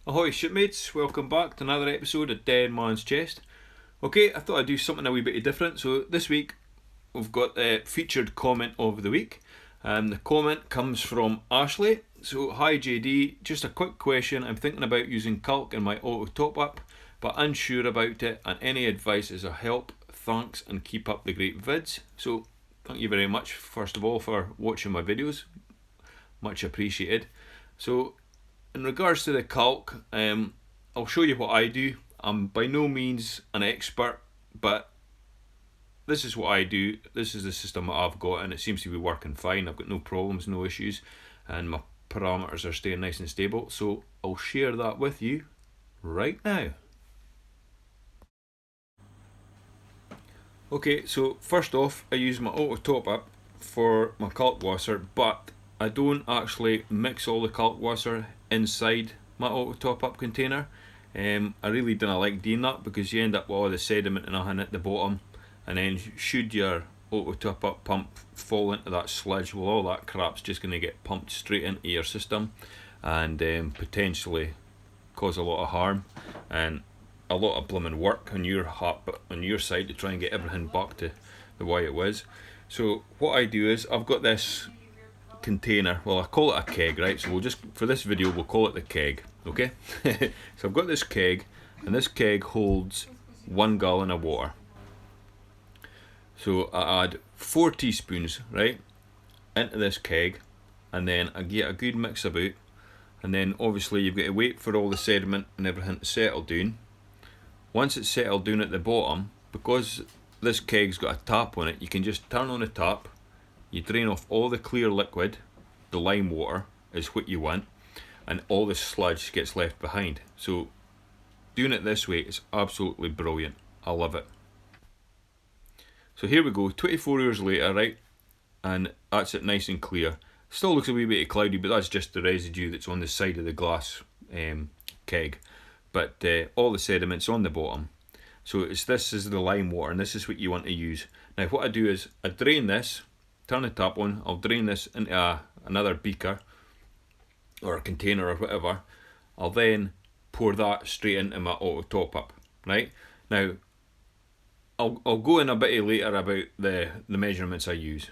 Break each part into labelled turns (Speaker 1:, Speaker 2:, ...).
Speaker 1: Ahoy shipmates, welcome back to another episode of Dead Man's Chest. Okay, I thought I'd do something a wee bit different. So this week we've got the featured comment of the week. The comment comes from Ashley. So, hi JD, just a quick question. I'm thinking about using Kalk in my auto top up, but unsure about it, and any advice is a help. Thanks and keep up the great vids. So thank you very much first of all for watching my videos. Much appreciated. So in regards to the Kalk, I'll show you what I do. I'm by no means an expert, but this is what I do. This is the system that I've got, and it seems to be working fine. I've got no problems, no issues, and my parameters are staying nice and stable. So I'll share that with you right now. Okay, so first off, I use my auto top up for my Kalkwasser, but I don't actually mix all the Kalkwasser inside my auto top up container. I really don't like doing that because you end up with all the sediment and everything at the bottom, and then should your auto top up pump fall into that sludge, well, all that crap's just going to get pumped straight into your system and potentially cause a lot of harm and a lot of blooming work on your side to try and get everything back to the way it was. So what I do is I've got this container, well, I call it a keg, right? So we'll just, for this video, we'll call it the keg, okay? So I've got this keg, and this keg holds 1 gallon of water. So I add 4 teaspoons, right, into this keg, and then I get a good mix about, and then obviously you've got to wait for all the sediment and everything to settle down. Once it's settled down at the bottom, because this keg's got a tap on it, you can just turn on the tap, you drain off all the clear liquid, the lime water is what you want, and all the sludge gets left behind. So doing it this way is absolutely brilliant. I love it. So here we go, 24 hours later, right, and that's it nice and clear. Still looks a wee bit cloudy, but that's just the residue that's on the side of the glass keg. But all the sediment's on the bottom. So this is the lime water, and this is what you want to use. Now what I do is I drain this, turn the tap on, I'll drain this into another beaker or a container or whatever. I'll then pour that straight into my auto top up, right? Now I'll go in a bit later about the measurements I use.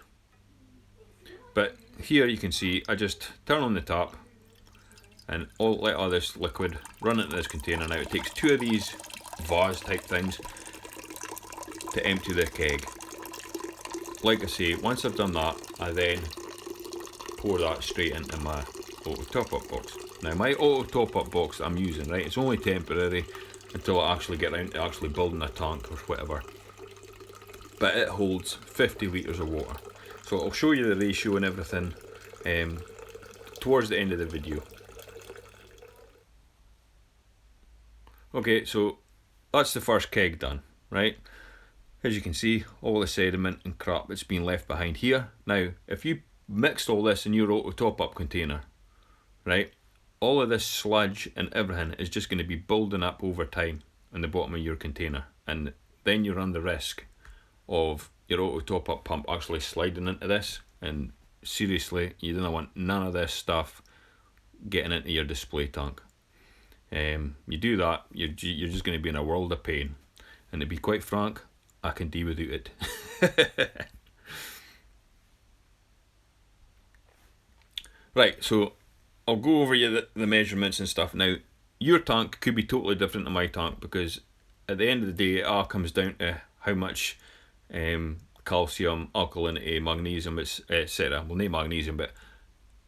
Speaker 1: But here you can see I just turn on the tap and let all this liquid run into this container. Now it takes 2 of these vase type things to empty the keg. Like I say, once I've done that, I then pour that straight into my auto top up box. Now my auto top up box that I'm using, right, it's only temporary until I actually get around to actually building a tank or whatever. But it holds 50 litres of water. So I'll show you the ratio and everything towards the end of the video. Okay, so that's the first keg done, right? As you can see, all the sediment and crap that's been left behind here. Now, if you mixed all this in your auto top up container, right, all of this sludge and everything is just going to be building up over time in the bottom of your container, and then you run the risk of your auto top up pump actually sliding into this, and seriously, you don't want none of this stuff getting into your display tank. You do that, you're just going to be in a world of pain, and to be quite frank, I can deal without it. Right, so I'll go over you the measurements and stuff. Now, your tank could be totally different to my tank, because at the end of the day, it all comes down to how much calcium, alkalinity, magnesium, etc. Well, not magnesium, but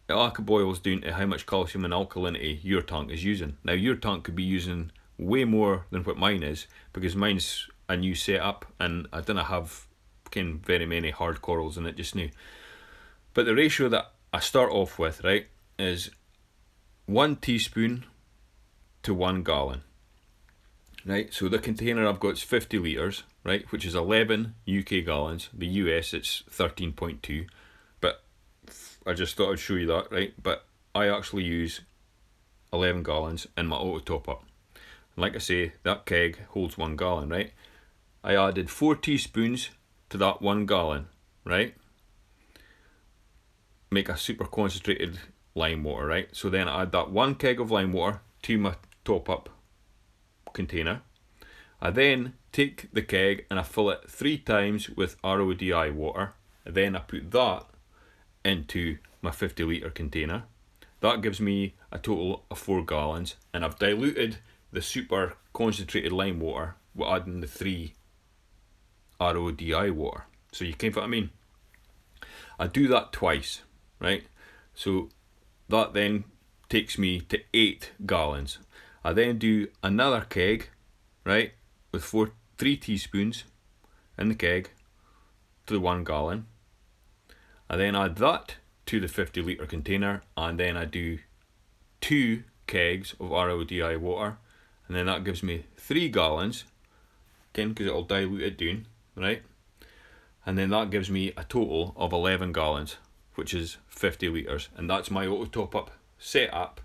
Speaker 1: it all boils down to how much calcium and alkalinity your tank is using. Now, your tank could be using way more than what mine is, because mine's a new setup and I don't have very many hard corals in it just now. But the ratio that I start off with, right, is 1 teaspoon to 1 gallon. Right, so the container I've got is 50 litres, right, which is 11 UK gallons. The US it's 13.2, but I just thought I'd show you that, right? But I actually use 11 gallons in my auto top up. And like I say, that keg holds 1 gallon, right? I added 4 teaspoons to that 1 gallon, right? Make a super concentrated lime water, right? So then I add that 1 keg of lime water to my top up container. I then take the keg and I fill it 3 times with RODI water. And then I put that into my 50 litre container. That gives me a total of 4 gallons, and I've diluted the super concentrated lime water with adding the 3 RODI water. So you can, what I mean? I do that twice, right? So that then takes me to 8 gallons. I then do another keg, right, with 3 teaspoons in the keg to the 1 gallon. I then add that to the 50 litre container, and then I do 2 kegs of RODI water, and then that gives me 3 gallons, again because it'll dilute it down, right? And then that gives me a total of 11 gallons, which is 50 litres, and that's my auto top up set up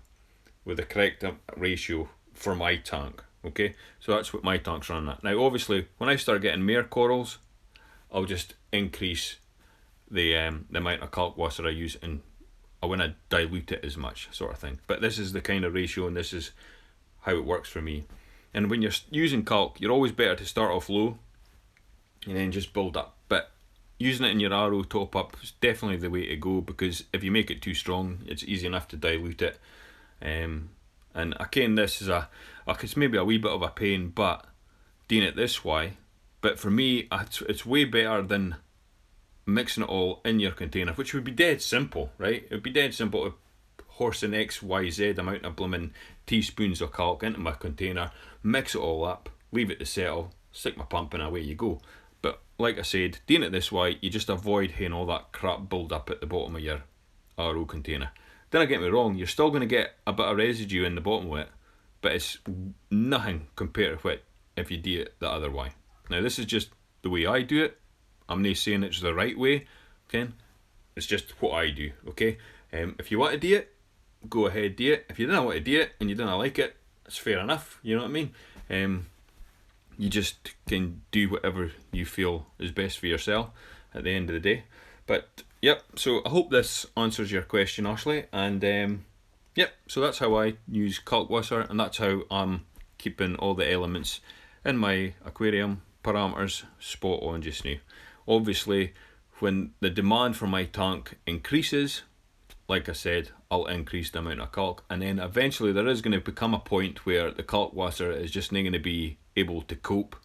Speaker 1: with the correct ratio for my tank. Okay, so that's what my tank's running at. Now obviously when I start getting more corals, I'll just increase the amount of Kalkwasser I use, and I want to dilute it as much, sort of thing. But this is the kind of ratio, and this is how it works for me. And when you're using kalk, you're always better to start off low and then just build up. But using it in your RO top up is definitely the way to go, because if you make it too strong, it's easy enough to dilute it. And again, this is it's maybe a wee bit of a pain, but doing it this way. But for me, it's way better than mixing it all in your container, which would be dead simple, right? It would be dead simple to horse an XYZ amount of blooming teaspoons of kalk into my container, mix it all up, leave it to settle, stick my pump in, away you go. But like I said, doing it this way, you just avoid having all that crap build up at the bottom of your RO container. Don't get me wrong, you're still going to get a bit of residue in the bottom of it, but it's nothing compared to what if you do it the other way. Now this is just the way I do it. I'm not saying it's the right way, okay? It's just what I do, okay? If you want to do it, go ahead, do it. If you don't want to do it and you don't like it, it's fair enough, you know what I mean? You just can do whatever you feel is best for yourself at the end of the day. But, yep, so I hope this answers your question, Ashley. And, yep, so that's how I use Kalkwasser, and that's how I'm keeping all the elements in my aquarium parameters spot on just now. Obviously, when the demand for my tank increases, like I said, I'll increase the amount of kalk, and then eventually there is going to become a point where the Kalkwasser is just not going to be able to cope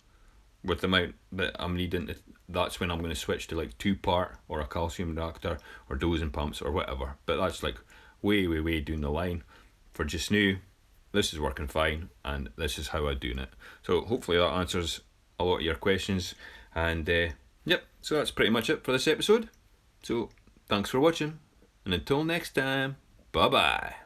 Speaker 1: with the amount that I'm needing. That's when I'm going to switch to like 2-part or a calcium reactor or dosing pumps or whatever. But that's like way down the line. For just now, this is working fine, and this is how I'm doing it. So hopefully that answers a lot of your questions, and yep, so that's pretty much it for this episode. So thanks for watching, and until next time, bye bye.